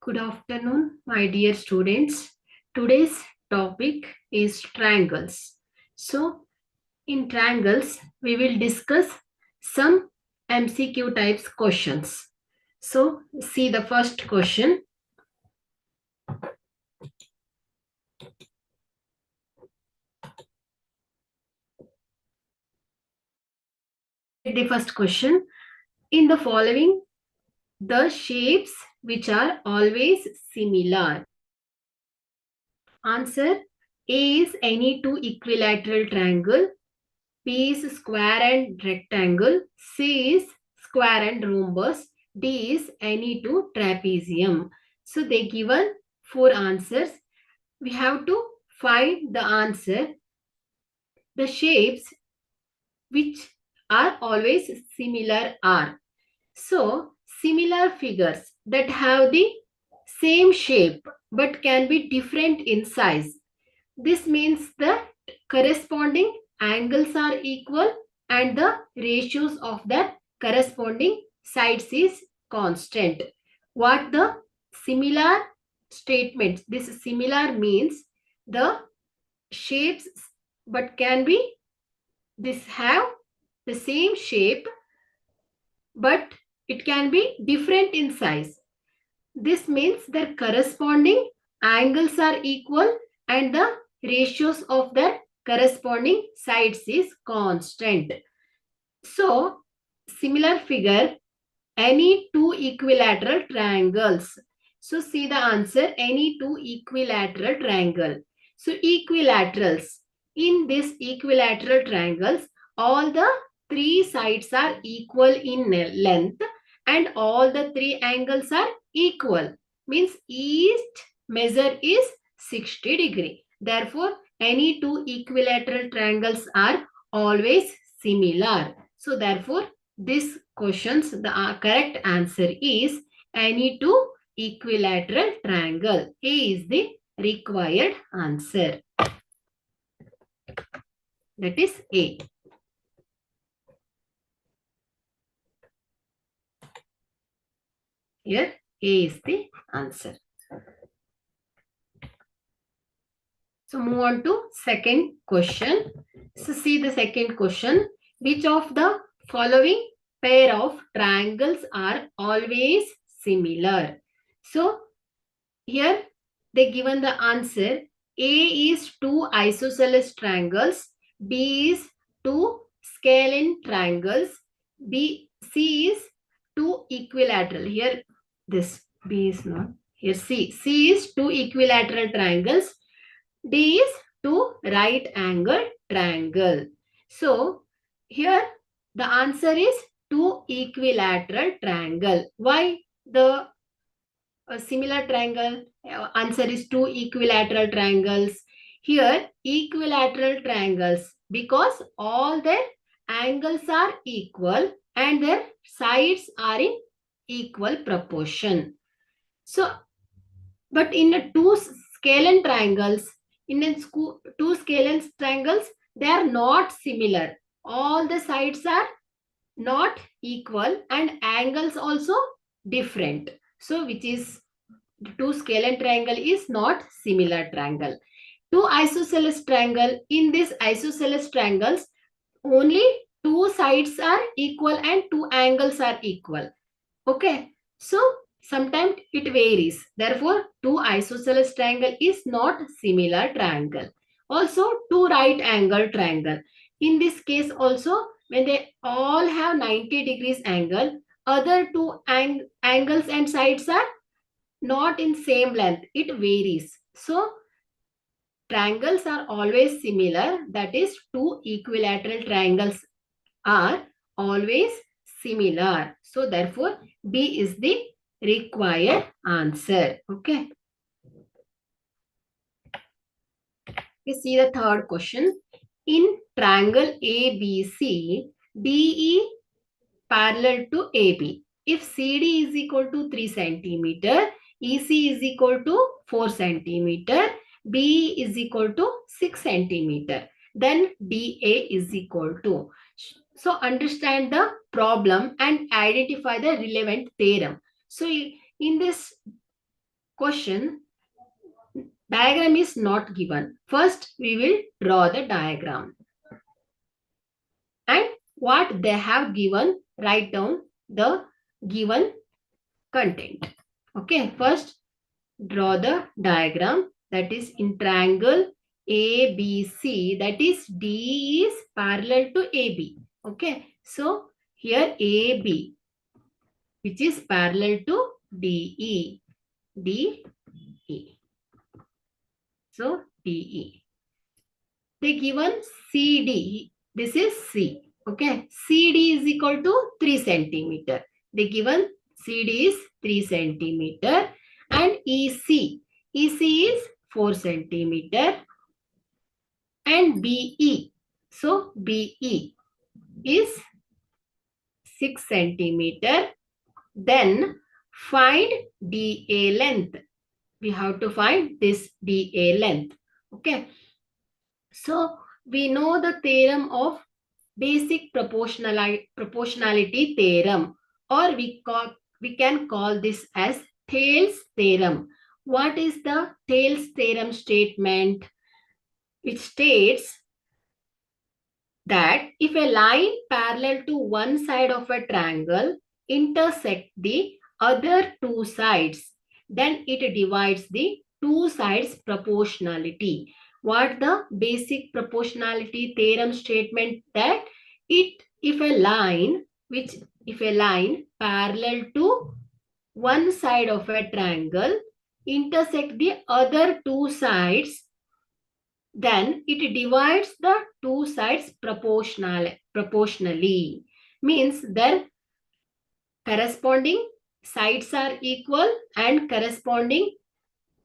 Good afternoon, my dear students. Today's topic is triangles. So, in triangles, we will discuss some MCQ types questions. So, see the first question. The first question. In the following, the shapes which are always similar. Answer: A is any two equilateral triangle. B is square and rectangle. C is square and rhombus. D is any two trapezium. So they given four answers. We have to find the answer. The shapes which are always similar are. So similar figures that have the same shape but can be different in size. This means that corresponding angles are equal and the ratios of the corresponding sides is constant. What the similar statements? This similar means the shapes but can be this have the same shape but it can be different in size. This means their corresponding angles are equal and the ratios of their corresponding sides is constant. So, similar figure, any two equilateral triangles. So, see the answer, any two equilateral triangle. So, equilaterals. In this equilateral triangles, all the three sides are equal in length and all the three angles are equal. Means each measure is 60 degree. Therefore, any two equilateral triangles are always similar. So, therefore, this question's the correct answer is any two equilateral triangle. A is the required answer. That is A. Here A is the answer. So move on to second question. So see the second question. Which of the following pair of triangles are always similar? So here they given the answer. A is two isosceles triangles. B is two scalene triangles. C is two equilateral. Here this B is not. Here C. C is two equilateral triangles. D is two right angle triangle. So here the answer is two equilateral triangle. Why the similar triangle? Answer is two equilateral triangles. Here equilateral triangles because all their angles are equal and their sides are in equal proportion. So, but in two scalene triangles, two scalene triangles, they are not similar. All the sides are not equal and angles also different. So, which is two scalene triangle is not similar triangle. Two isosceles triangle, in this isosceles triangles, only two sides are equal and two angles are equal. Okay. So, sometimes it varies. Therefore, two isosceles triangle is not similar triangle. Also, two right angle triangle. In this case also, when they all have 90 degrees angle, other two angles and sides are not in same length. It varies. So, triangles are always similar. That is, two equilateral triangles are always similar. So, therefore, B is the required answer. Okay. You see the third question. In triangle ABC, DE parallel to AB. If CD is equal to 3 centimeter, EC is equal to 4 centimeter, BE is equal to 6 centimeter, then DA is equal to. So understand the problem and identify the relevant theorem. So in this question, diagram is not given. First, we will draw the diagram. And what they have given, write down the given content. Okay, first draw the diagram, that is in triangle ABC, that is D is parallel to AB. Okay, so here AB, which is parallel to DE. DE. So DE. They given CD. This is C. Okay. CD is equal to 3 centimeter. They given CD is 3 centimeter and EC. EC is 4 centimeter and BE. So BE is 6 centimeter. Then find DA length. We have to find this DA length. Okay. So we know the theorem of basic proportionality theorem, or we can call this as Thales theorem. What is the Thales theorem statement? It states that if a line parallel to one side of a triangle intersect the other two sides, then it divides the two sides proportionality. What the basic proportionality theorem statement? That if a line parallel to one side of a triangle intersect the other two sides, then it divides the two sides proportionally. Means their corresponding sides are equal and corresponding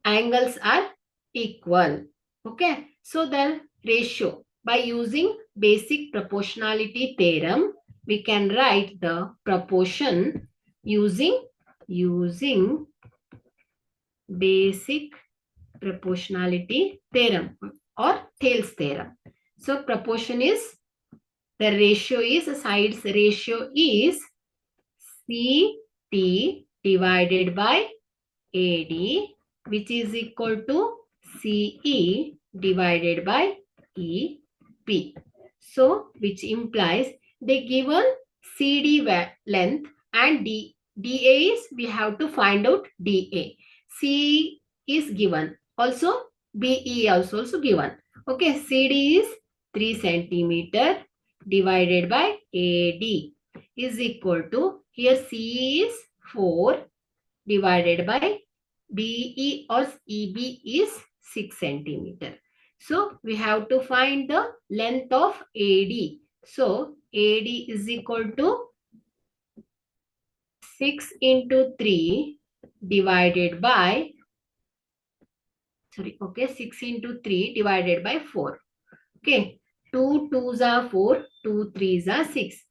angles are equal. Okay, so the ratio, by using basic proportionality theorem, we can write the proportion using basic proportionality theorem or Thales theorem. So proportion is, the ratio is, sides ratio is CT divided by AD, which is equal to CE divided by EP. So which implies they given CD length and DA is, we have to find out DA. C is given. Also BE also given. Okay, CD is 3 centimeter divided by AD is equal to, here C is 4 divided by BE or EB is 6 centimeter. So we have to find the length of AD. So AD is equal to 6 into 3 divided by 6 into 3 divided by 4. Okay, 2 2s are 4, 2 3s are 6.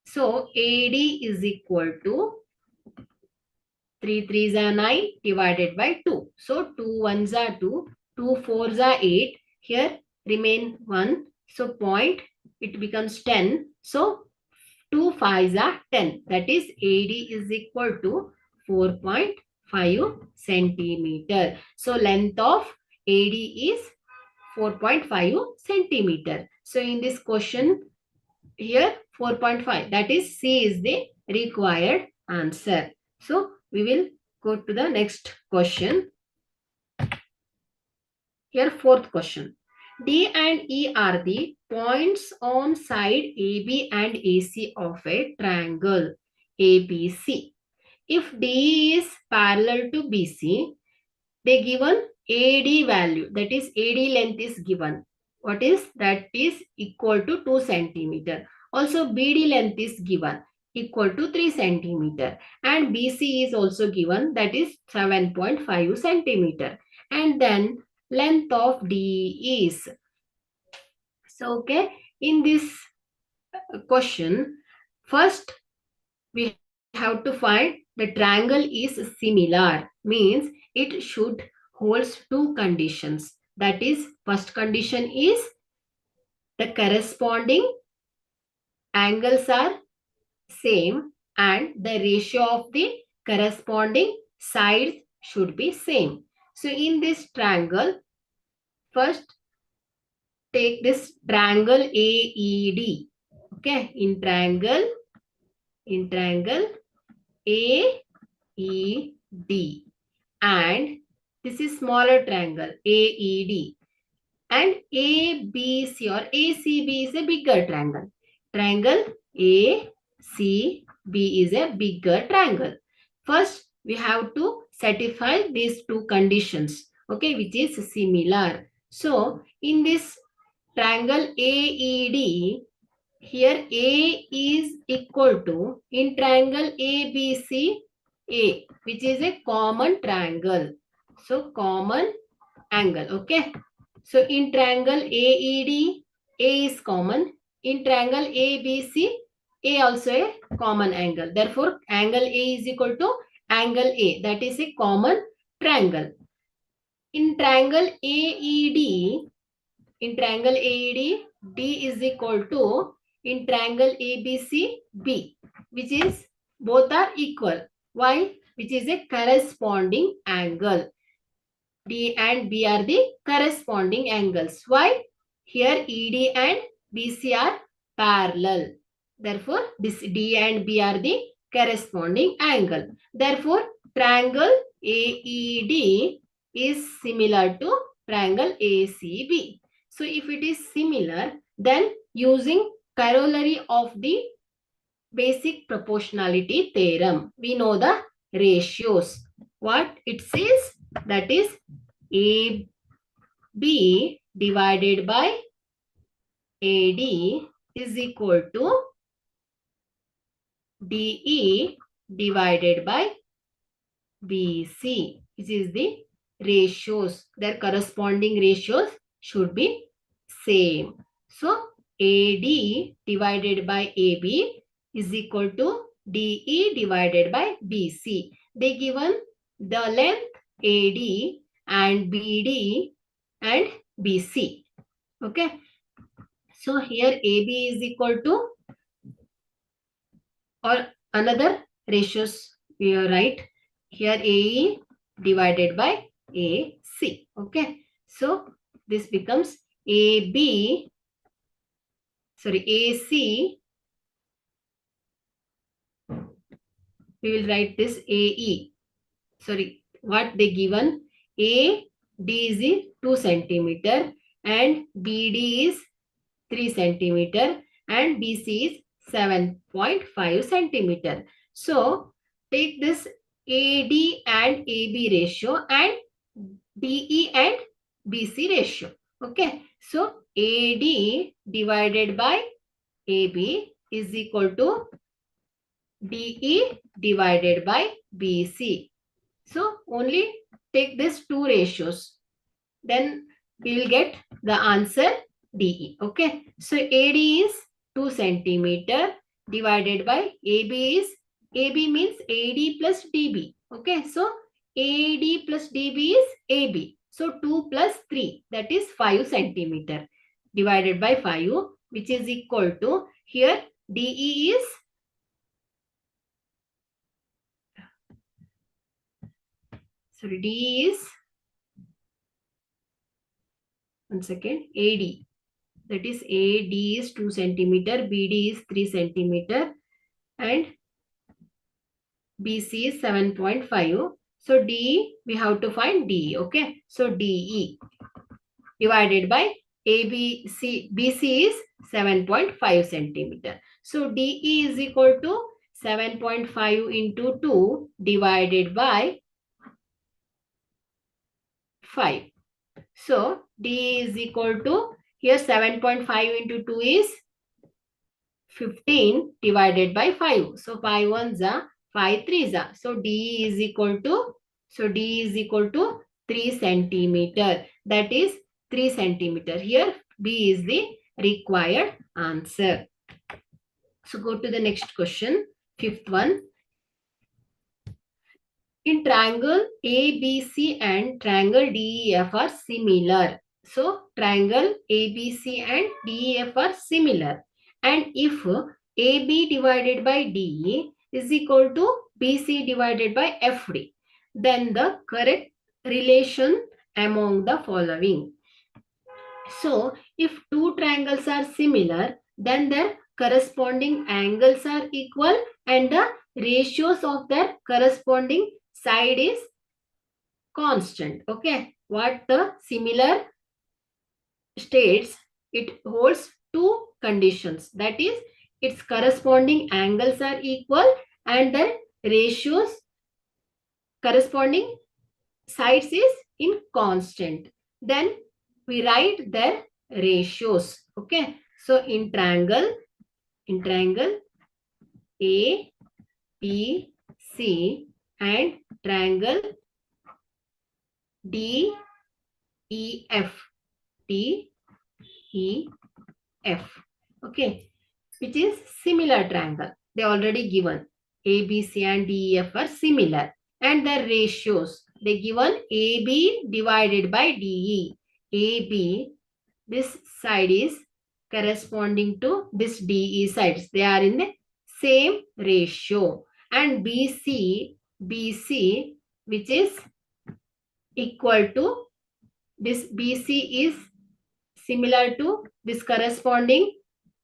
So AD is equal to 3 3s are 9 divided by 2. So 2 1s are 2, 2 4s are 8. Here remain 1. So point, it becomes 10. So 2 5s are 10. That is AD is equal to 4.5 centimeter. So length of AD is 4.5 centimeter. So in this question, here 4.5, that is C is the required answer. So we will go to the next question. Here fourth question. D and E are the points on side AB and AC of a triangle ABC. If D is parallel to BC, they given AD value, that is AD length is given. What is that? Is equal to 2 centimeter. Also BD length is given, equal to 3 centimeter. And BC is also given, that is 7.5 centimeter. And then length of D is. So, okay, in this question, first we have to find the triangle is similar, means it should holds two conditions. That is, first condition is the corresponding angles are same and the ratio of the corresponding sides should be same. So in this triangle, first take this triangle AED. Okay, in triangle AED, and this is smaller triangle AED, and ABC or ACB is a bigger triangle. Triangle ACB is a bigger triangle. First, we have to satisfy these two conditions, okay, which is similar. So, in this triangle AED, here A is equal to, in triangle ABC, A, which is a common triangle. So, common angle, okay. So, in triangle AED, A is common. In triangle ABC, A also a common angle. Therefore, angle A is equal to angle A. That is a common triangle. In triangle AED, D is equal to, in triangle ABC, B, which is both are equal. Why? Which is a corresponding angle. D and B are the corresponding angles. Why? Here ED and BC are parallel. Therefore, this D and B are the corresponding angle. Therefore, triangle AED is similar to triangle ACB. So, if it is similar, then using corollary of the basic proportionality theorem, we know the ratios. What it says? That is AB divided by AD is equal to DE divided by BC, which is the ratios. Their corresponding ratios should be same. So, AD divided by AB is equal to DE divided by BC. They given the length AD and BD and BC. Okay. So, here AB is equal to, or another ratios we write here, AE divided by AC. Okay. So, this becomes AC, we will write this AE. What they given? AD is 2 centimeter and BD is 3 centimeter and BC is 7.5 centimeter. So, take this AD and AB ratio and DE and BC ratio. Okay. So, AD divided by AB is equal to DE divided by BC. So, only take these two ratios. Then we will get the answer DE. Okay. So, AD is 2 centimeter divided by AB is, AB means AD plus DB. Okay. So, AD plus DB is AB. So, 2 plus 3, that is 5 centimeter divided by 5, which is equal to, here DE is, D is, one second, AD. That is AD is 2 centimeter, BD is 3 centimeter and BC is 7.5. So, DE, we have to find DE. Okay. So, DE divided by ABC, BC is 7.5 centimeter. So, DE is equal to 7.5 into 2 divided by 5. So, D is equal to, here 7.5 into 2 is 15 divided by 5. So, 5 ones are 5 3s are. So, D is equal to, 3 centimeter. That is 3 centimeter. Here, B is the required answer. So, go to the next question, fifth one. In triangle ABC and triangle DEF are similar. So, triangle ABC and DEF are similar. And if AB divided by DE is equal to BC divided by FD, then the correct relation among the following. So, if two triangles are similar, then their corresponding angles are equal and the ratios of their corresponding side is constant. Okay, what the similar states, it holds two conditions. That is, its corresponding angles are equal and their ratios corresponding sides is in constant. Then we write their ratios. Okay, so in triangle A, B, C and triangle D, E, F. D, E, F. Okay, which is similar triangle. They already given. A, B, C and D, E, F are similar. And their ratios. They given AB divided by DE. AB, this side is corresponding to this DE sides. They are in the same ratio. And BC, which is equal to, this BC is similar to this corresponding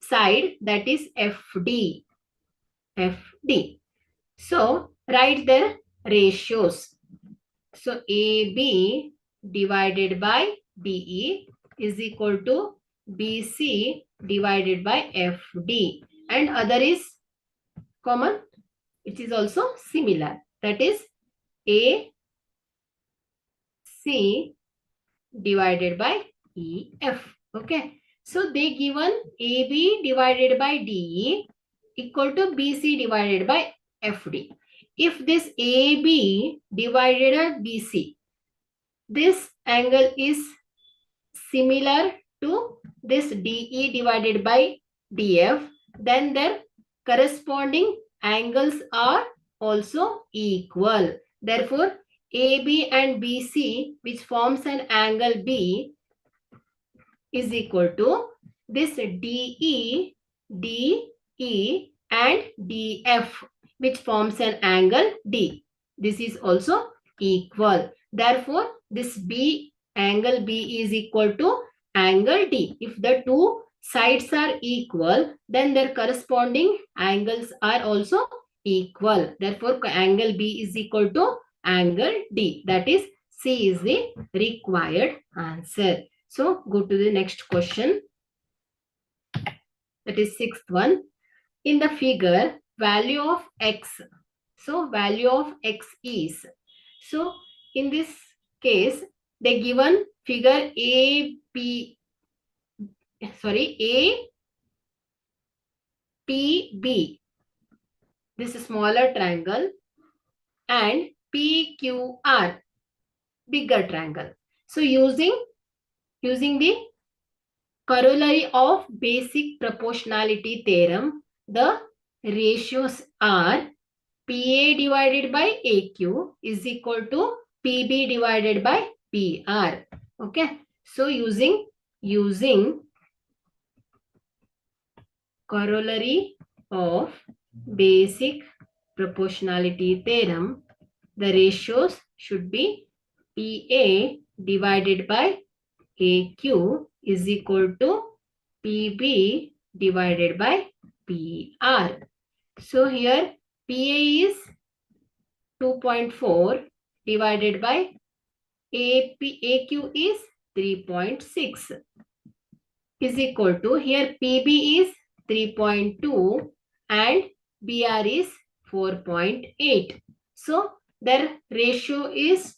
side, that is FD. FD. So write their ratios. So AB divided by DE is equal to BC divided by FD. And other is common, which is also similar. That is AC divided by EF. Okay. So they given AB divided by DE equal to BC divided by FD. If this AB divided by BC, this angle is similar to this DE divided by DF, then their corresponding angles are also equal. Therefore, AB and BC, which forms an angle B, is equal to this DE, DE and DF, which forms an angle D. This is also equal. Therefore, this angle B is equal to angle D. If the two sides are equal, then their corresponding angles are also equal. Therefore, angle B is equal to angle D. That is, C is the required answer. So, go to the next question. That is sixth one. In the figure, value of X. So, value of X is. So, in this case, they given figure APB this smaller triangle, and PQR bigger triangle. So using the corollary of basic proportionality theorem, the ratios are PA divided by AQ is equal to PB divided by PR. Okay. So using corollary of basic proportionality theorem, the ratios should be PA divided by AQ is equal to PB divided by PR. So here PA is 2.4 divided by AQ is 3.6 is equal to, here PB is 3.2 and BR is 4.8. So their ratio is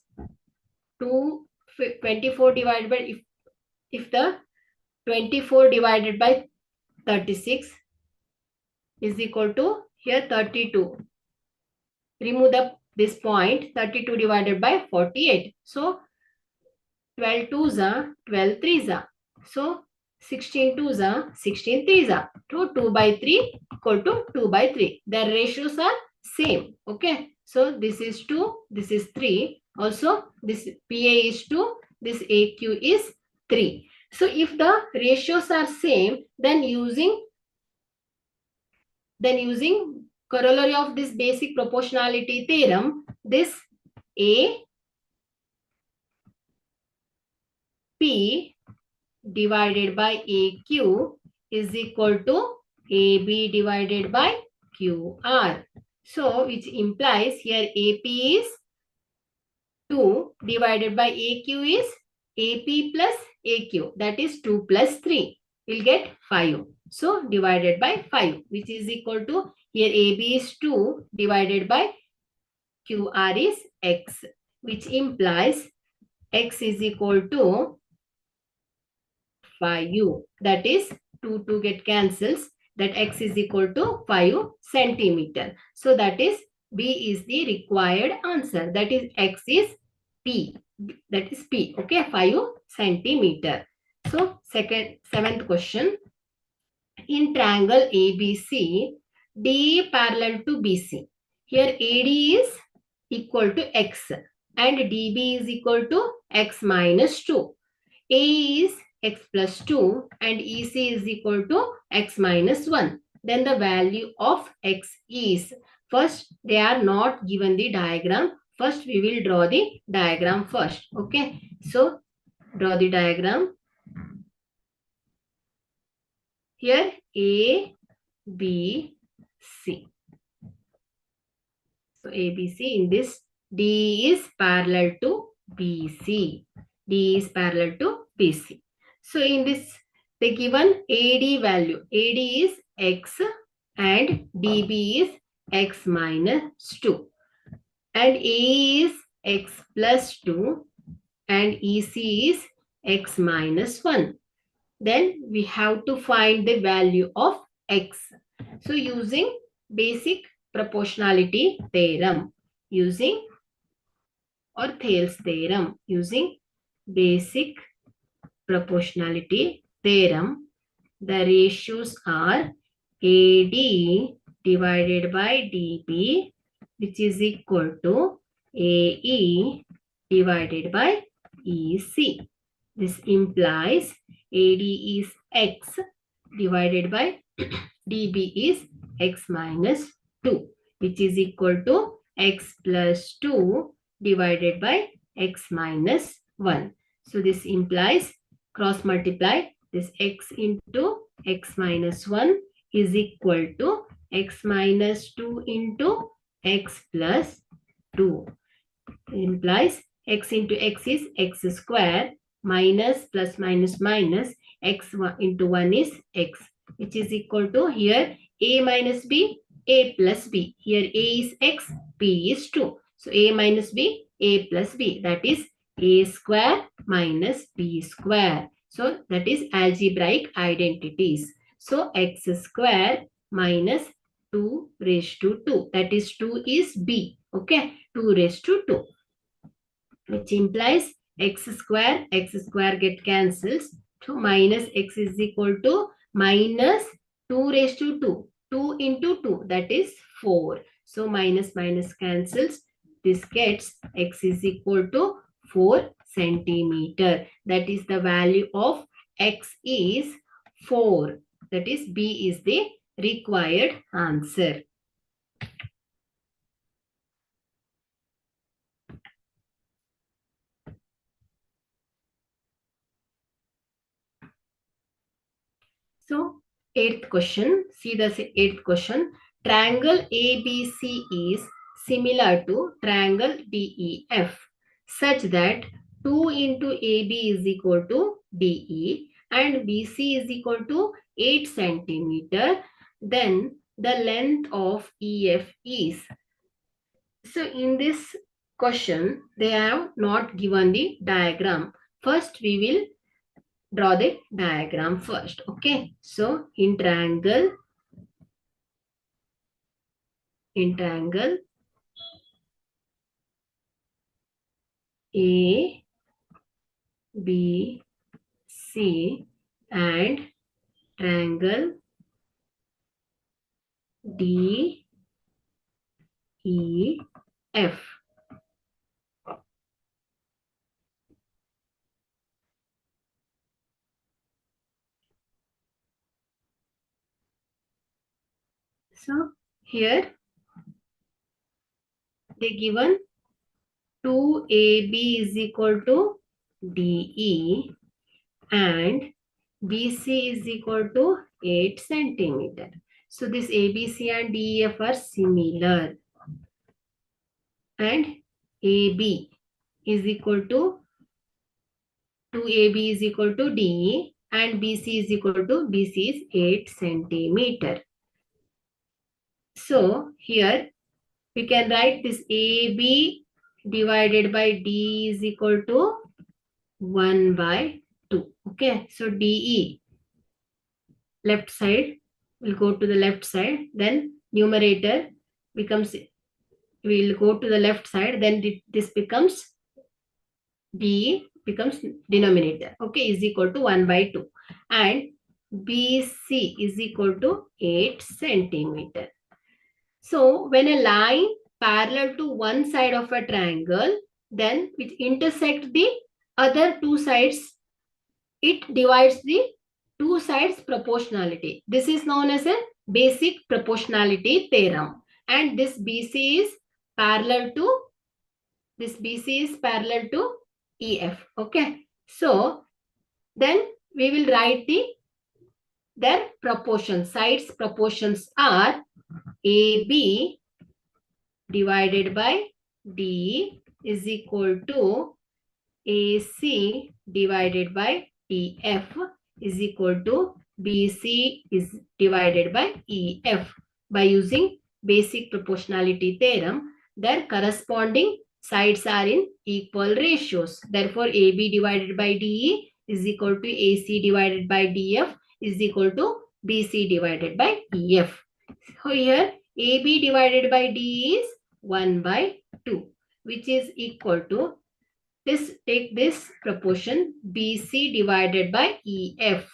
24 divided by, if the 24 divided by 36 is equal to, here 32. Remove this point, 32 divided by 48. So 12 2s are 12 3s are. So 16 2s are 16 3s are. So 2 by 3 equal to 2 by 3. Their ratios are same. Okay. So this is 2, this is 3. Also this PA is 2, this AQ is 3. So if the ratios are same, then using corollary of this basic proportionality theorem, this AP divided by AQ is equal to AB divided by QR. So, which implies here AP is 2 divided by AQ is AP plus AQ. That is 2 plus 3. We'll get 5. So, divided by 5, which is equal to, here AB is 2 divided by QR is X, which implies X is equal to 5. That is 2 get cancels. That X is equal to 5 centimeter. So that is B is the required answer. That is X is P. That is P. Okay, 5 centimeter. So seventh question. In triangle ABC, D parallel to BC. Here AD is equal to X and DB is equal to X minus 2. A is X plus 2 and EC is equal to X minus 1. Then the value of X is, first they are not given the diagram. First we will draw the diagram first. Okay. So draw the diagram. Here A, B, C. So ABC in this D is parallel to BC. D is parallel to BC. So in this they given AD value. AD is X and DB is X minus 2. And A is X plus 2 and EC is X minus 1. Then we have to find the value of X. So using basic proportionality theorem, using or Thales theorem, using basic proportionality theorem, the ratios are AD divided by DB, which is equal to AE divided by EC. This implies AD is X divided by DB is X minus 2, which is equal to X plus 2 divided by X minus 1. So this implies cross multiply this X into X minus 1 is equal to X minus 2 into X plus 2. It implies X into X is X square minus plus minus minus X into 1 is X, which is equal to here A minus B, A plus B. Here A is X, B is 2. So A minus B, A plus B. That is A square minus B square. So that is algebraic identities. So X square minus 2 raised to 2. That is 2 is B. Okay. 2 raised to 2. Which implies x square get cancels. So minus x is equal to minus 2 raised to 2. 2 into 2, that is 4. So minus minus cancels. This gets x is equal to 4 centimeter. That is the value of x is 4. That is B is the required answer. So, eighth question, see the eighth question. Triangle ABC is similar to triangle DEF such that 2 into AB is equal to DE and BC is equal to 8 centimeter. Then the length of EF is. So, in this question, they have not given the diagram. First, we will draw the diagram first. Okay. So in triangle A, B, C and triangle D, E, F. So here they given 2 AB is equal to DE and BC is equal to 8 centimeter. So this ABC and DEF are similar. And AB is equal to 2AB is equal to DE and BC is equal to BC is 8 centimeter. So here we can write this AB divided by D is equal to 1 by 2. Okay, so DE left side will go to the left side, then numerator becomes, will go to the left side, then this becomes DE becomes denominator. Okay, is equal to 1 by 2 and BC is equal to 8 centimeter. So when a line parallel to one side of a triangle, then which intersect the other two sides, it divides the two sides proportionality. This is known as a basic proportionality theorem. And this BC is parallel to EF. Okay. So then we will write their proportions. Sides proportions are AB divided by D is equal to AC divided by EF is equal to BC is divided by EF. By using basic proportionality theorem, their corresponding sides are in equal ratios. Therefore, AB divided by DE is equal to AC divided by DF is equal to BC divided by EF. So here AB divided by DE is 1 by 2, which is equal to this. Take this proportion BC divided by EF.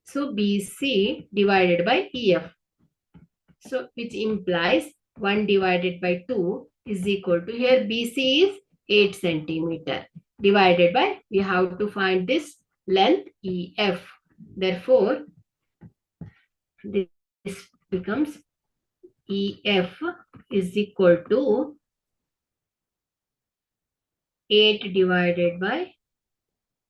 So BC divided by EF. So which implies 1 divided by 2 is equal to, here BC is 8 centimeter divided by, we have to find this length EF. Therefore, this becomes EF is equal to 8 divided by,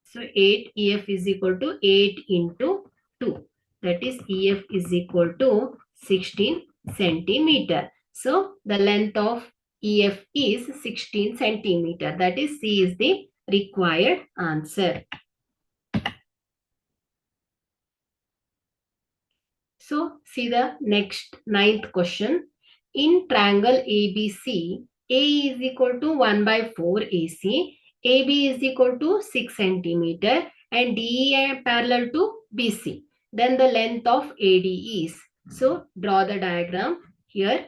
so 8 EF is equal to 8 into 2. That is EF is equal to 16 centimeter. So the length of EF is 16 centimeter. That is C is the required answer. So see the next 9th question. In triangle ABC, A is equal to 1 by 4 AC, AB is equal to 6 centimeter and DE parallel to BC. Then the length of AD is. So draw the diagram here.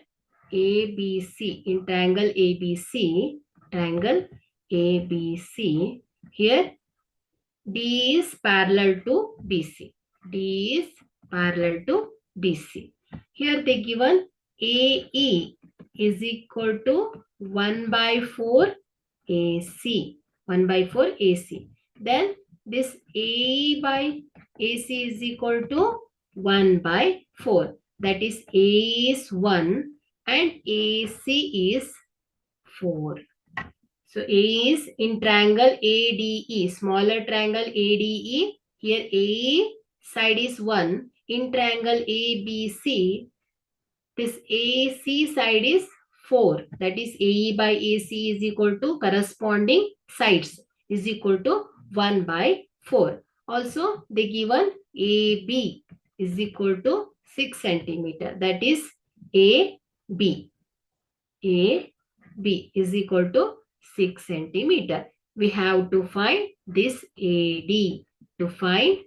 ABC in triangle ABC, here D is parallel to BC. D is parallel to BC. Here they given AE is equal to 1 by 4 AC. 1 by 4 AC. Then this AE by AC is equal to 1 by 4. That is A is 1 and AC is 4. So A is in triangle ADE, smaller triangle ADE. Here AE side is 1. In triangle ABC, this AC side is 4. That is AE by AC is equal to corresponding sides is equal to 1 by 4. Also, they given AB is equal to 6 centimeter. That is AB. AB is equal to 6 centimeter. We have to find this AD, to find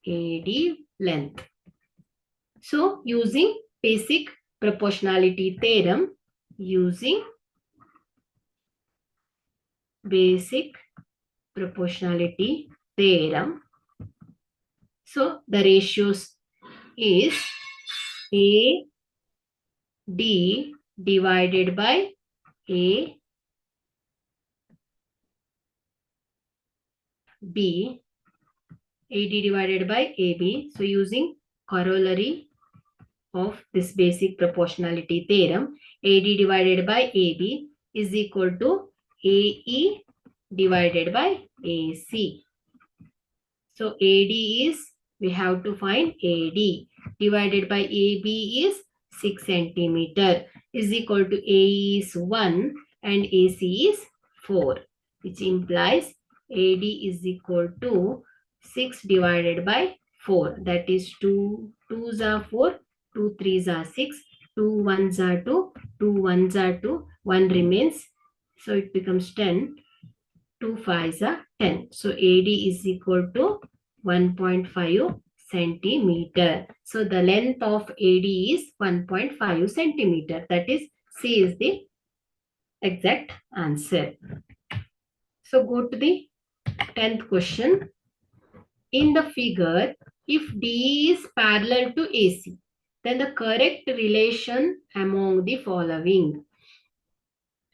AD length. So using basic proportionality theorem, so the ratios is AD divided by AB, AD divided by AB. So using corollary of this basic proportionality theorem, AD divided by AB is equal to AE divided by AC. So AD is, we have to find AD divided by AB is 6 centimeter is equal to AE is 1 and AC is 4, which implies AD is equal to 6 divided by 4. That is 2 2s are 4, 2 3s are 6, 2 1s are 2, 2 1s are 2, 1 remains. So it becomes 10. 2 5s are 10. So AD is equal to 1.5 centimeter. So the length of AD is 1.5 centimeter. That is, C is the exact answer. So go to the 10th question. In the figure, if D is parallel to AC, then the correct relation among the following.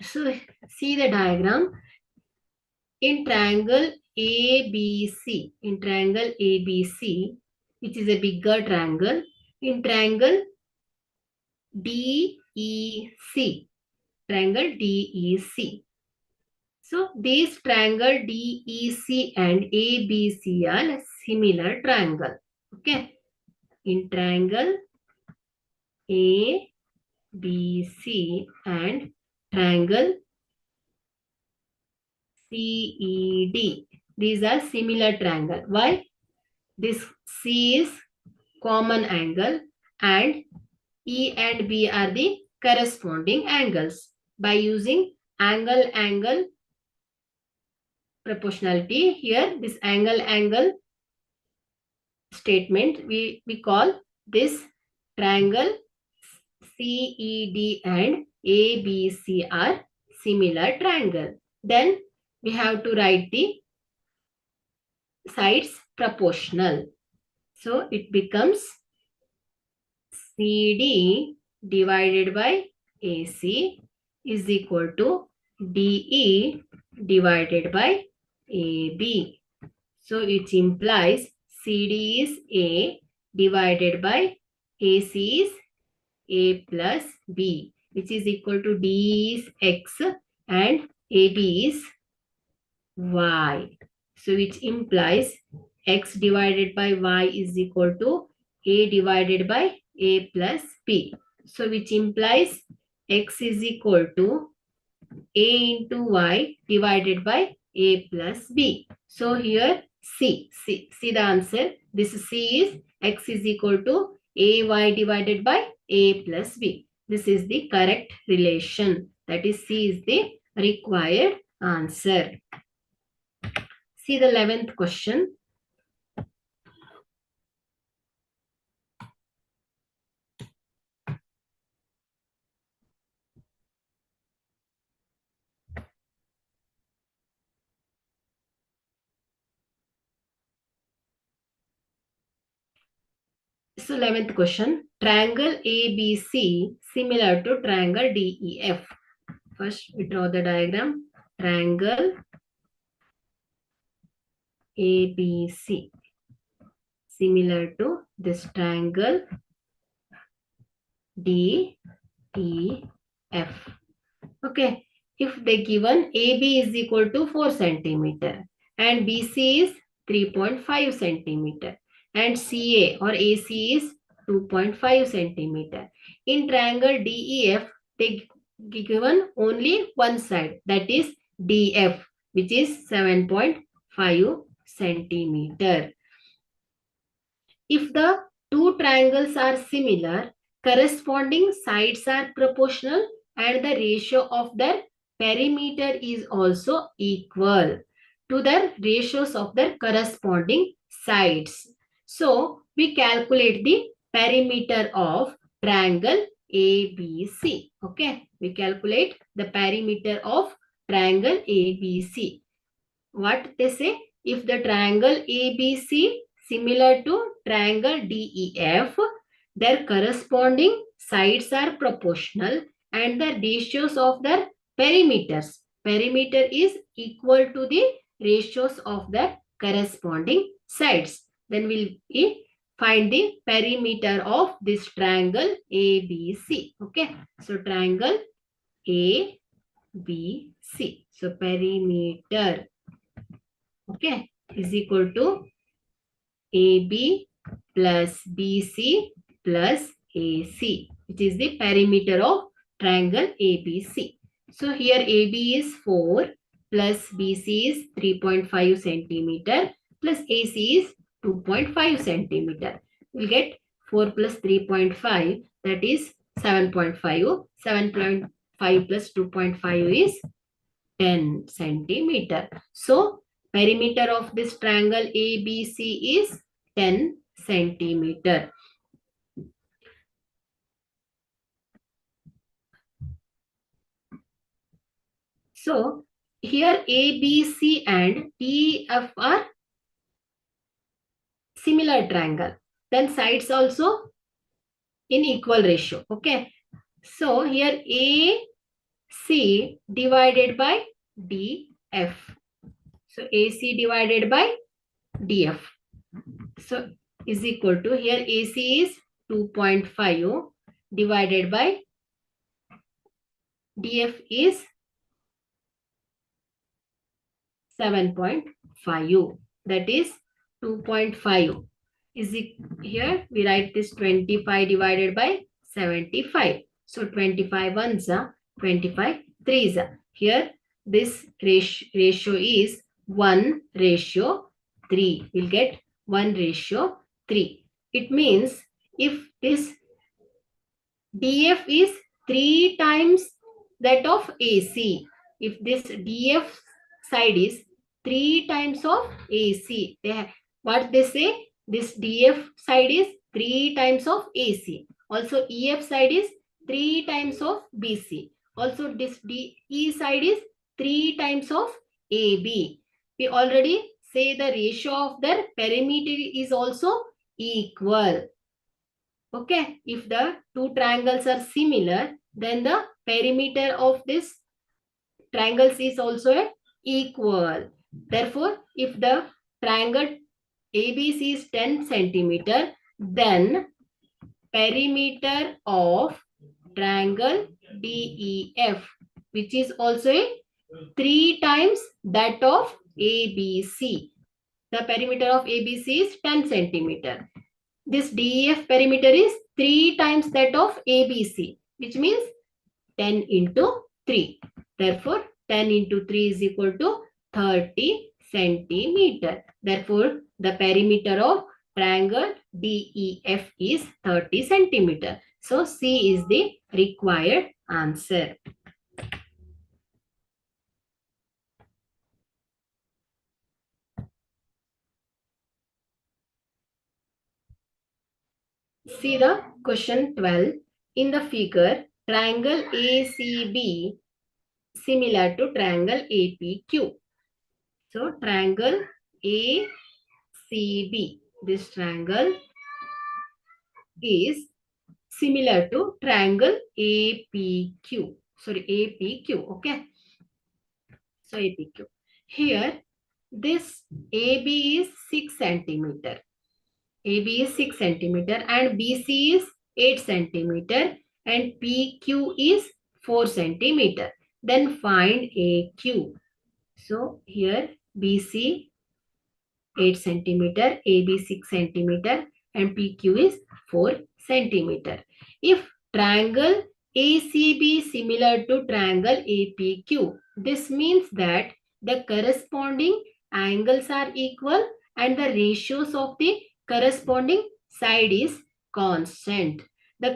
So see the diagram. In triangle ABC, which is a bigger triangle, in triangle DEC, So this triangle DEC and ABC are a similar triangle. Okay. In triangle ABC and triangle CED. These are similar triangle. Why? This C is common angle and E and B are the corresponding angles. By using angle-angle proportionality, here this angle-angle statement, we call this triangle CED and ABC are similar triangle. Then we have to write the sides proportional. So it becomes CD divided by AC is equal to DE divided by AB. So it implies CD is A divided by AC is A plus B, which is equal to D is X and AB is Y. So which implies X divided by Y is equal to A divided by A plus B. So which implies X is equal to A into Y divided by A plus B. So here see the answer. This C is X is equal to AY divided by A plus B. This is the correct relation. That is, C is the required answer. See the 11th question. So 11th question. Triangle ABC similar to triangle DEF. First we draw the diagram. Triangle ABC similar to this triangle DEF. Okay. If they given AB is equal to 4 centimeter and BC is 3.5 centimeter and CA or AC is 2.5 centimeter. In triangle DEF, they given only one side, that is DF, which is 7.5 centimeter. If the two triangles are similar, corresponding sides are proportional and the ratio of their perimeter is also equal to the ratios of their corresponding sides. So, we calculate the perimeter of triangle ABC. Okay, we calculate the perimeter of triangle ABC. What they say? If the triangle ABC similar to triangle DEF, their corresponding sides are proportional and the ratios of their perimeters. Perimeter is equal to the ratios of the corresponding sides. Then we'll find the perimeter of this triangle ABC. Okay. So triangle ABC BC. So perimeter, okay, is equal to AB plus BC plus AC, which is the perimeter of triangle ABC. So here AB is 4 plus BC is 3.5 centimeter plus AC is 2.5 centimeter. We'll get 4 plus 3.5, that is 7.5. 7.5 plus 2.5 is 10 centimeter. So perimeter of this triangle ABC is 10 centimeter. So here ABC and DF are similar triangle. Then sides also in equal ratio. Okay. So here AC divided by DF. So AC divided by DF. So is equal to, here AC is 2.5 divided by DF is 7.5. That is 2.5. Is it here? We write this 25 divided by 75. So 25 ones are 25 threes are. Here this ratio is 1:3. We'll get 1:3. It means if this DF is 3 times that of AC. If this DF side is 3 times of AC. What they say? This DF side is 3 times of AC. Also EF side is 3 times of BC. Also this DE side is 3 times of AB. We already say the ratio of their perimeter is also equal. Okay, if the two triangles are similar, then the perimeter of this triangles is also equal. Therefore, if the triangle ABC is 10 centimeter, then perimeter of triangle DEF, which is also 3 times that of ABC. The perimeter of ABC is 10 centimeter. This DEF perimeter is 3 times that of ABC, which means 10 into 3. Therefore, 10 into 3 is equal to 30 centimeter. Therefore, the perimeter of triangle DEF is 30 centimeter. So, C is the required answer. See the question 12. In the figure, triangle ACB similar to triangle APQ. So triangle ACB, this triangle is similar to triangle APQ. Sorry, APQ. Okay. So APQ. Here, this AB is 6 centimeter. AB is 6 centimeter and BC is 8 centimeter and PQ is 4 centimeter. Then find AQ. So here BC 8 centimeter, AB 6 centimeter and PQ is 4 centimeter. If triangle ACB similar to triangle APQ, this means that the corresponding angles are equal and the ratios of the corresponding side is constant. The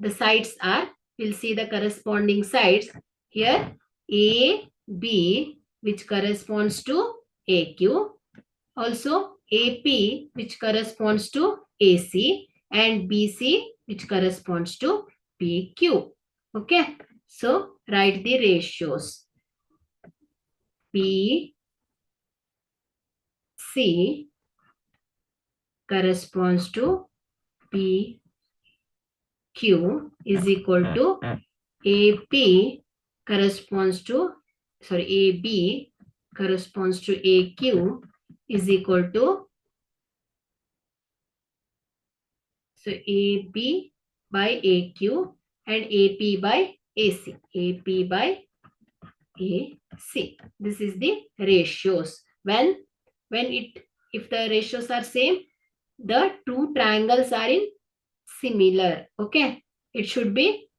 sides are, we'll see the corresponding sides here, AB, which corresponds to AQ, also AP, which corresponds to AC, and BC, which corresponds to PQ. Okay, so write the ratios. BC corresponds to PQ is equal to AP corresponds to, AB corresponds to AQ is equal to, so AB by AQ and AP by AC. AP by AC. This is the ratios. If the ratios are same, the two triangles are in similar. Okay. It should be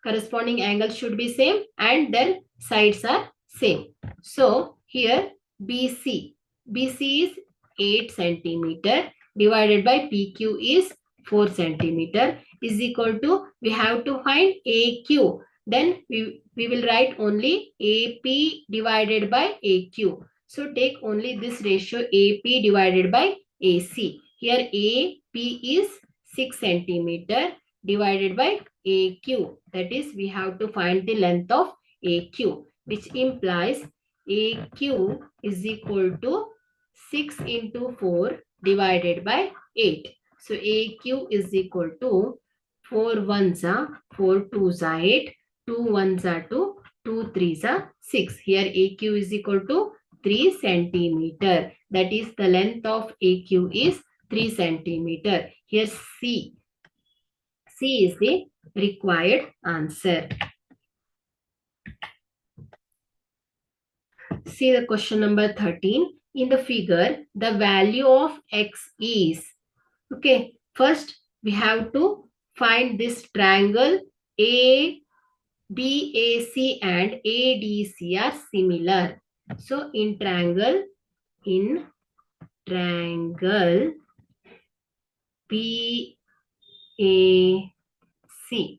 corresponding angles should be same and their sides are same. So here BC is 8 centimeter divided by PQ is 4 centimeter is equal to, we have to find AQ. Then we will write only AP divided by AQ. So take only this ratio AP divided by AC. Here AP is 6 centimeter divided by AQ. That is, we have to find the length of AQ, which implies AQ is equal to 6 into 4 divided by 8. So AQ is equal to 4 ones are 4 twos are 8, 2 ones are 2, 2 threes are 6. Here AQ is equal to 3 centimeter. That is, the length of AQ is 3 centimeter. Here C is the required answer. See the question number 13. In the figure, the value of x is, okay, first we have to find this triangle BAC and ADC are similar. So in triangle BAC,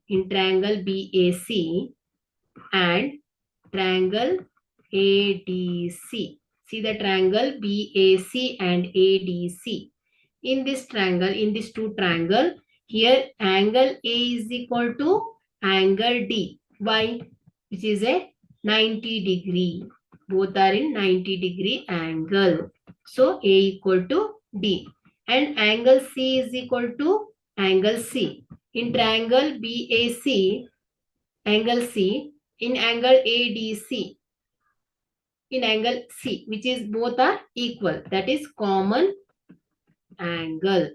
in triangle BAC and triangle ADC. See the triangle BAC and ADC. In this triangle, in this two triangle, here angle A is equal to angle D. Why? Which is a 90 degree. Both are in 90 degree angle. So A equal to D. And angle C is equal to angle C. In triangle BAC, angle C, in angle ADC, in angle C, which is both are equal. That is common angle.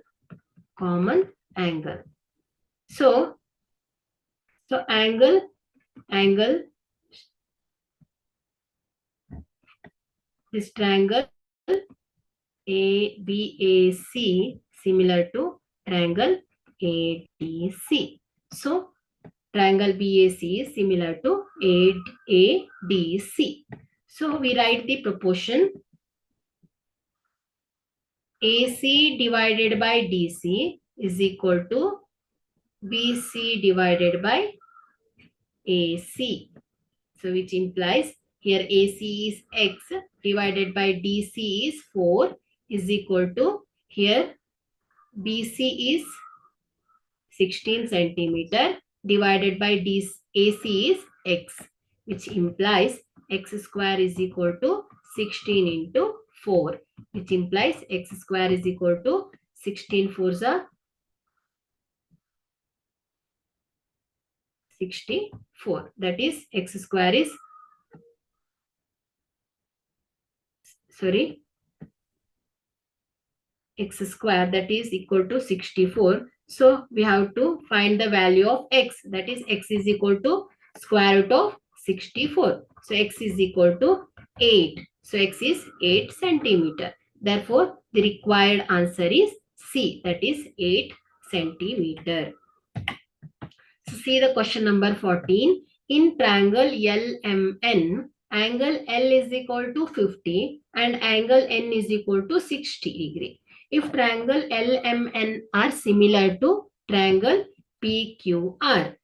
So angle, this triangle ABAC similar to triangle ADC. So triangle BAC is similar to ADC. So we write the proportion AC divided by DC is equal to BC divided by AC. So which implies here AC is X divided by DC is 4 is equal to, here BC is 16 centimeter divided by AC is X, which implies X square is equal to 16 into 4, which implies X square is equal to 16 fours are 64. That is, X square is, X square, that is equal to 64. So we have to find the value of X. That is, X is equal to square root of 64. So X is equal to 8. So X is 8 centimeter. Therefore, the required answer is C. That is 8 centimeter. So see the question number 14. In triangle LMN, angle L is equal to 50 and angle N is equal to 60 degree. If triangle LMN are similar to triangle PQR.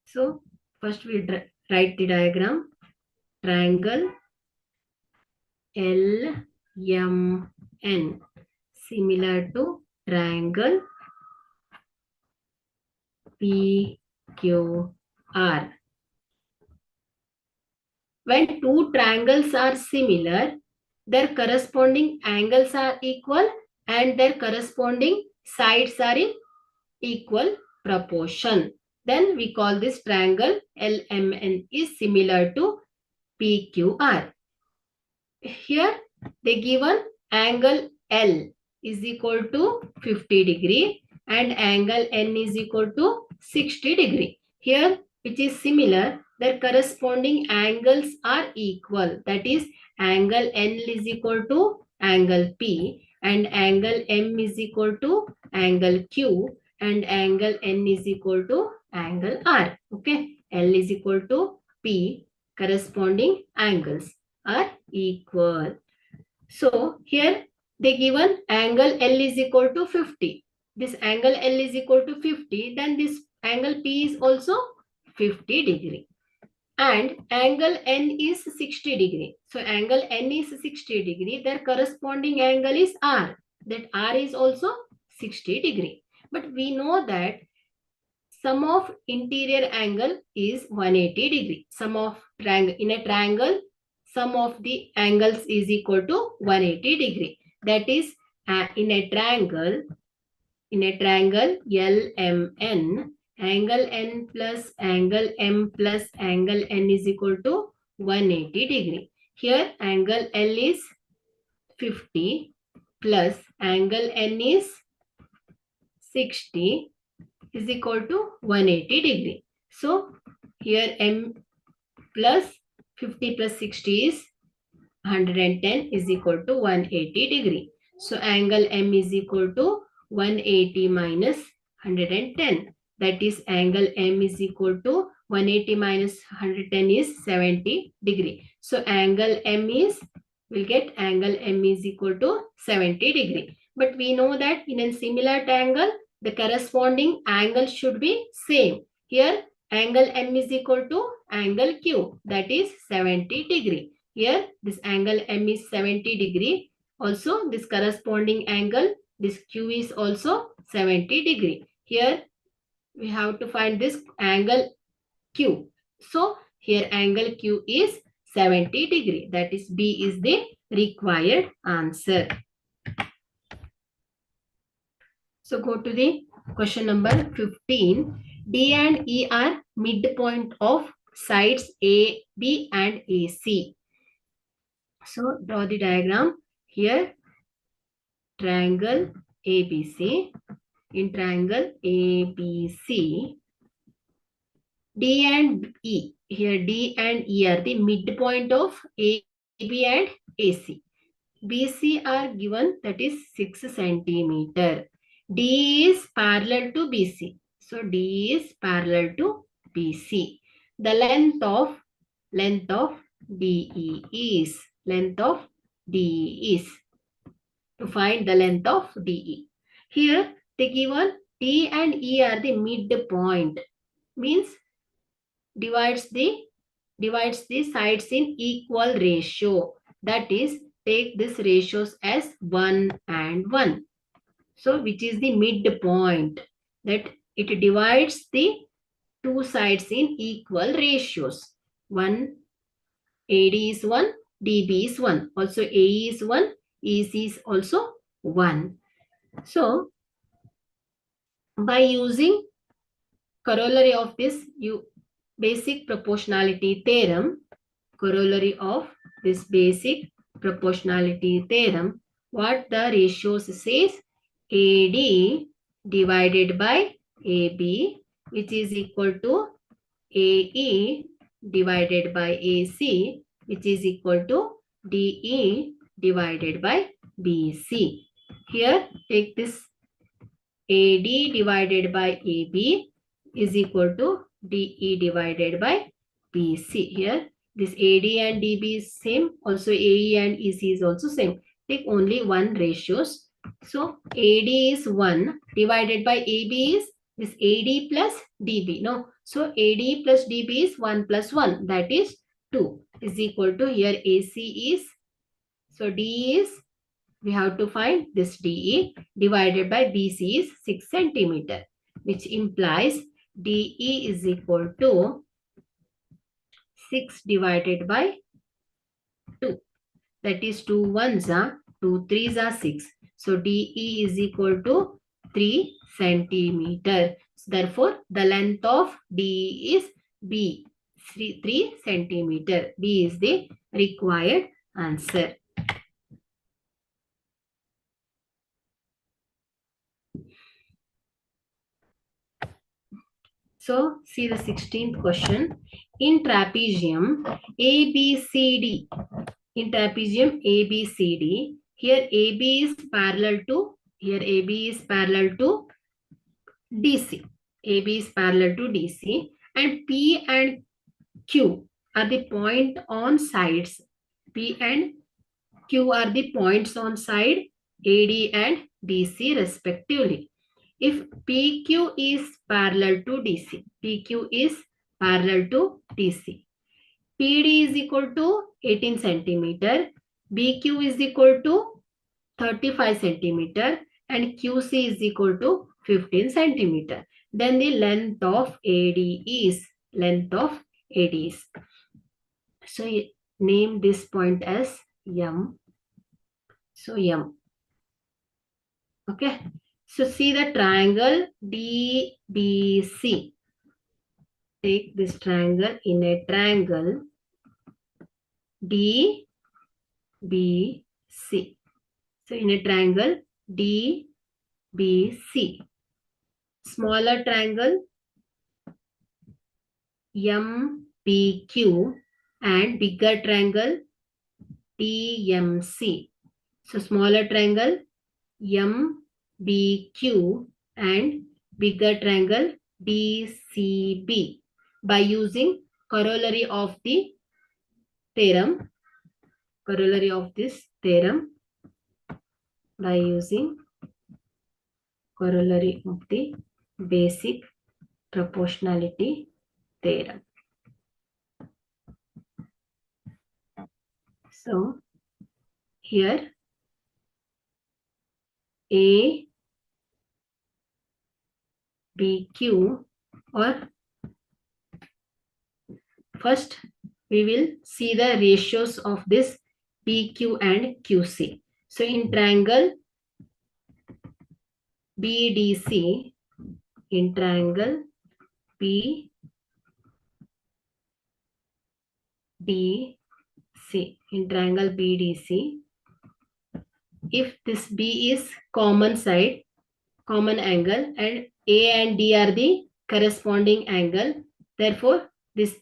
So first we write the diagram. Triangle LMN similar to triangle PQR. When two triangles are similar, their corresponding angles are equal and their corresponding sides are in equal proportion. Then we call this triangle LMN is similar to PQR. Here they given angle L is equal to 50 degree and angle N is equal to 60 degree. Here, which is similar, their corresponding angles are equal. That is, angle N is equal to angle P, and angle M is equal to angle Q, and angle N is equal to angle R. Okay, L is equal to P, corresponding angles are equal. So here they given angle L is equal to 50. This angle L is equal to 50, then this angle P is also 50 degree. And angle N is 60 degree. So angle N is 60 degree. Their corresponding angle is R. That R is also 60 degree. But we know that sum of interior angle is 180 degree. Sum of triangle in a triangle, sum of the angles is equal to 180 degree. That is, in a triangle LMN, angle N plus angle M plus angle N is equal to 180 degree. Here angle L is 50 plus angle N is 60 is equal to 180 degree. So here M plus 50 plus 60 is 110 is equal to 180 degree. So angle M is equal to 180 minus 110. That is, angle M is equal to 180 minus 110 is 70 degree. So angle M is, we'll get angle M is equal to 70 degree. But we know that in a similar triangle, the corresponding angle should be same. Here angle M is equal to angle Q, that is 70 degree. Here this angle M is 70 degree. Also this corresponding angle, this Q is also 70 degree. Here we have to find this angle Q. So here angle Q is 70 degree. That is, B is the required answer. So go to the question number 15. D and E are midpoint of sides A, B and AC. So draw the diagram. Here triangle ABC. In triangle ABC, D and E. Here D and E are the midpoint of A, B and AC. BC are given, that is 6 centimeter. D is parallel to BC. So D is parallel to BC. The length of DE is, to find the length of DE. Here they given D and E are the midpoint, means divides the sides in equal ratio. That is, take this ratios as 1 and 1. So which is the midpoint, that it divides the two sides in equal ratios. 1 AD is 1, DB is 1. Also AE is 1, EC is also 1. So by using corollary of this basic proportionality theorem, what the ratios says, AD divided by AB, which is equal to AE divided by AC, which is equal to DE divided by BC. Here take this AD divided by AB is equal to DE divided by BC. Here this AD and DB is same. Also AE and EC is also same. Take only one ratios. So AD is 1 divided by AB is this AD plus DB. No. So AD plus DB is 1 plus 1. That is 2 is equal to, here AC is, so D is, we have to find this DE divided by BC is 6 centimeter, which implies DE is equal to 6 divided by 2. That is 2 ones are 2 3s are 6. So DE is equal to 3 centimeter. So therefore, the length of DE is B, 3 centimeter. B is the required answer. So see the 16th question. In trapezium ABCD, in trapezium ABCD, here AB is parallel to, here AB is parallel to DC. AB is parallel to DC and P and Q are the point on sides. P and Q are the points on side AD and DC respectively. If PQ is parallel to DC, PQ is parallel to DC, PD is equal to 18 centimeter, BQ is equal to 35 centimeter and QC is equal to 15 centimeter. Then the length of AD is, so name this point as M. So M. Okay. So see the triangle DBC. Take this triangle. In a triangle DBC. So in a triangle DBC. Smaller triangle MPQ and bigger triangle TMC. So smaller triangle MBQ and bigger triangle DCB by using corollary of the theorem. Corollary of this theorem by using corollary of the basic proportionality theorem. So here A, BQ, or first we will see the ratios of this PQ and QC. So in triangle BDC, in triangle BDC, in triangle BDC, if this B is common side, common angle, and A and D are the corresponding angle, therefore this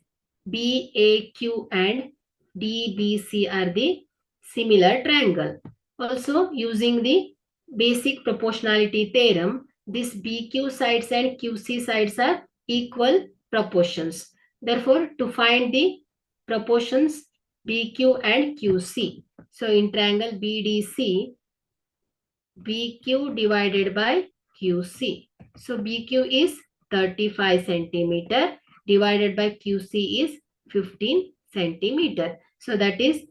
BAQ and DBC are the similar triangle. Also using the basic proportionality theorem, this BQ sides and QC sides are equal proportions. Therefore, to find the proportions BQ and QC, so in triangle BDC, BQ divided by QC. So BQ is 35 centimeter divided by QC is 15 centimeter. So that is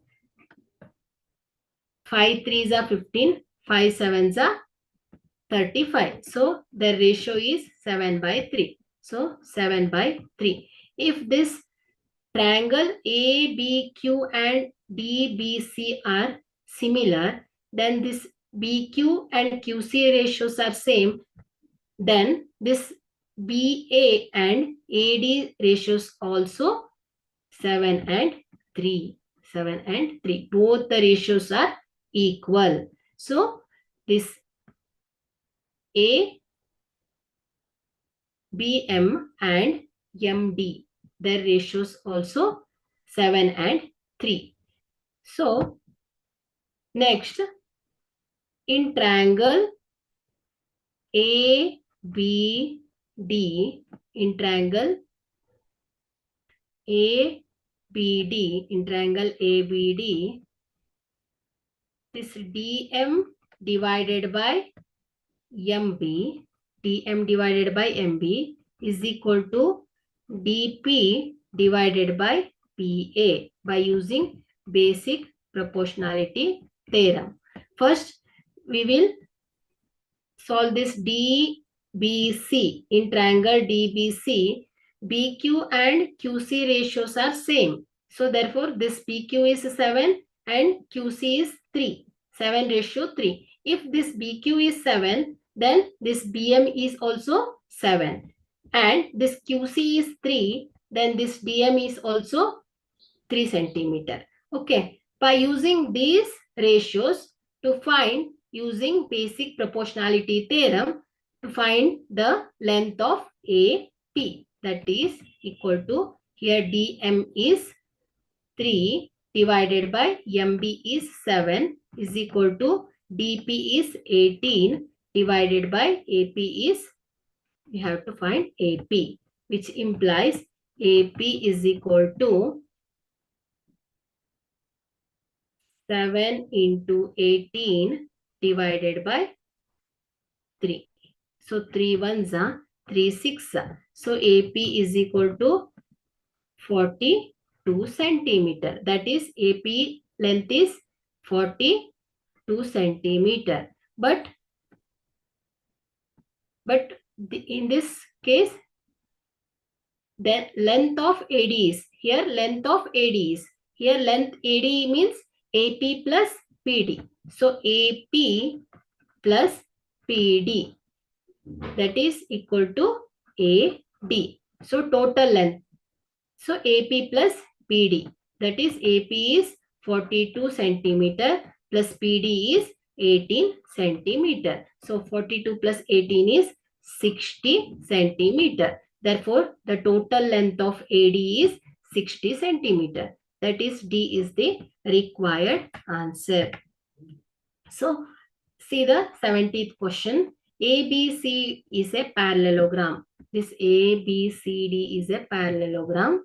5 3s are 15, 5 7s are 35. So the ratio is 7 by 3. So 7 by 3. If this triangle ABQ and DBC are similar, then this BQ and QC ratios are same, then this BA and AD ratios also 7 and 3. 7 and 3. Both the ratios are equal. So this A, BM and MD, their ratios also 7 and 3. So next, in triangle ABD, in triangle ABD, in triangle ABD, this DM divided by MB, DM divided by MB is equal to DP divided by PA by using basic proportionality theorem. First, we will solve this DBC. In triangle DBC, BQ and QC ratios are same. So therefore, this PQ is 7 and QC is 3. 7 ratio 3. If this BQ is 7, then this BM is also 7. And this QC is 3, then this DM is also 3 centimeter. Okay. By using these ratios to find, using basic proportionality theorem, to find the length of AP. that is equal to, here DM is 3 divided by MB is 7 is equal to DP is 18 divided by AP is, we have to find AP, which implies AP is equal to 7 into 18 divided by 3. So 3 ones are 3 6. So AP is equal to 42 centimeter. That is AP length is 42 centimeter. But in this case, the length of AD is, here length of AD is, here length AD means AP plus PD. So AP plus PD, that is equal to AD. So total length. So AP plus PD, that is AP is 42 centimeter plus PD is 18 centimeter. So 42 plus 18 is 60 centimeter. Therefore, the total length of AD is 60 centimeter. That is D is the required answer. So, see the 17th question. ABC is a parallelogram. This ABCD is a parallelogram.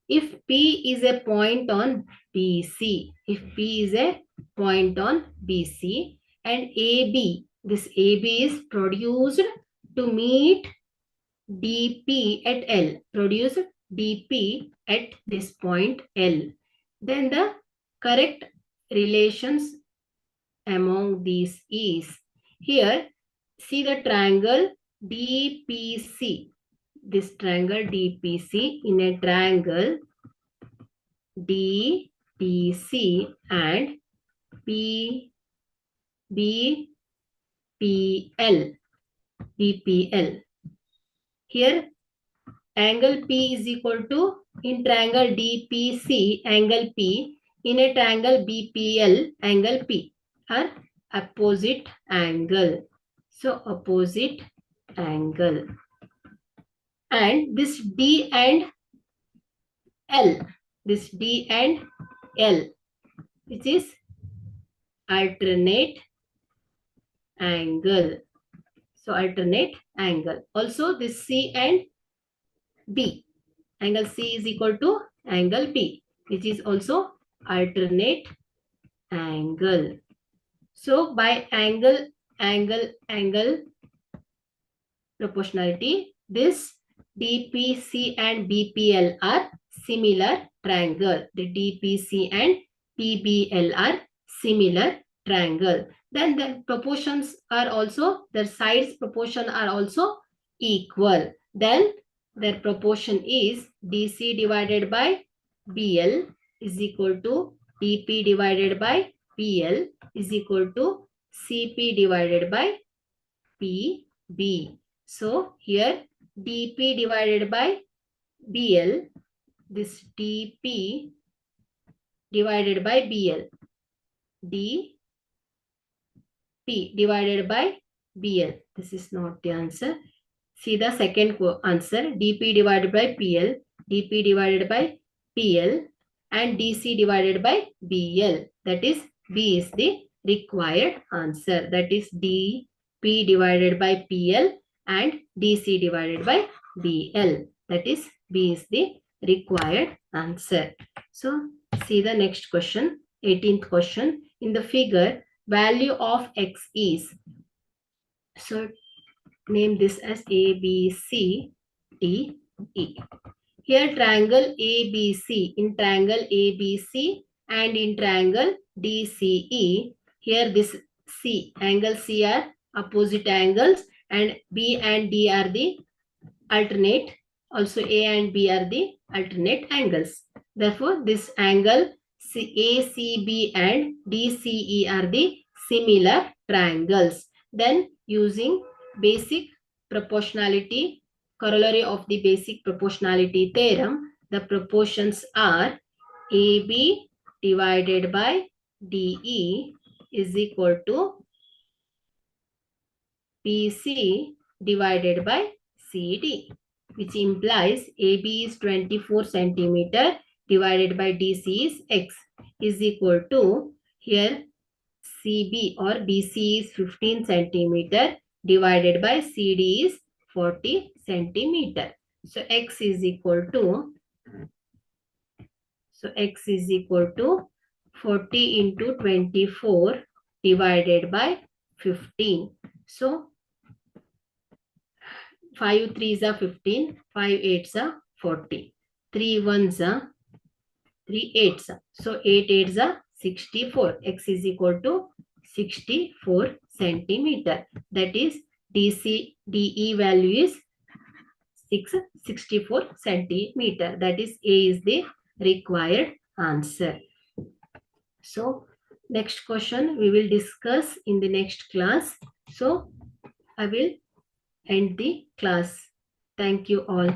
If P is a point on BC, if P is a point on BC and AB, this AB is produced to meet DP at L, produce DP at this point L, then the correct relations among these is, here see the triangle DPC, this triangle DPC, in a triangle DPC and BPL. Here angle P is equal to, in triangle DPC angle P, in a triangle BPL angle P are opposite angle. So opposite angle. And this D and L, this D and L, which is alternate angle. So alternate angle. Also this C and B, angle C is equal to angle B, which is also alternate angle. So by angle proportionality, this DPC and BPL are similar triangle. The DPC and PBL are similar triangle. Then the proportions are also, their sides proportion are also equal. Then their proportion is DC divided by BL is equal to DP divided by PL is equal to CP divided by PB. So here DP divided by BL, this DP divided by BL, DP divided by BL. This is not the answer. See the second answer, DP divided by PL, DP divided by PL and DC divided by BL. That is B is the required answer. That is DP divided by PL and DC divided by BL. That is B is the required answer. So see the next question, 18th question. In the figure, value of X is, so name this as A, B, C, D, E. Here triangle ABC, in triangle ABC and in triangle DCE, here this C, angle C are opposite angles and B and D are the alternate, also A and B are the alternate angles. Therefore, this angle ACB and DCE are the similar triangles. Then using basic proportionality, corollary of the basic proportionality theorem, the proportions are AB divided by DE is equal to BC divided by CD. which implies AB is 24 centimeter divided by DC is X is equal to, here CB or BC is 15 centimeter divided by CD is 40 centimeter. So X is equal to 40 into 24 divided by 15. So 5 3s are 15, 5 8s are 40, 3 1s are 3 8s. So 8 8s are 64. X is equal to 64 centimeter. That is DE value is 64 centimeter. That is A is the required answer. So next question we will discuss in the next class. So I will end the class. Thank you all.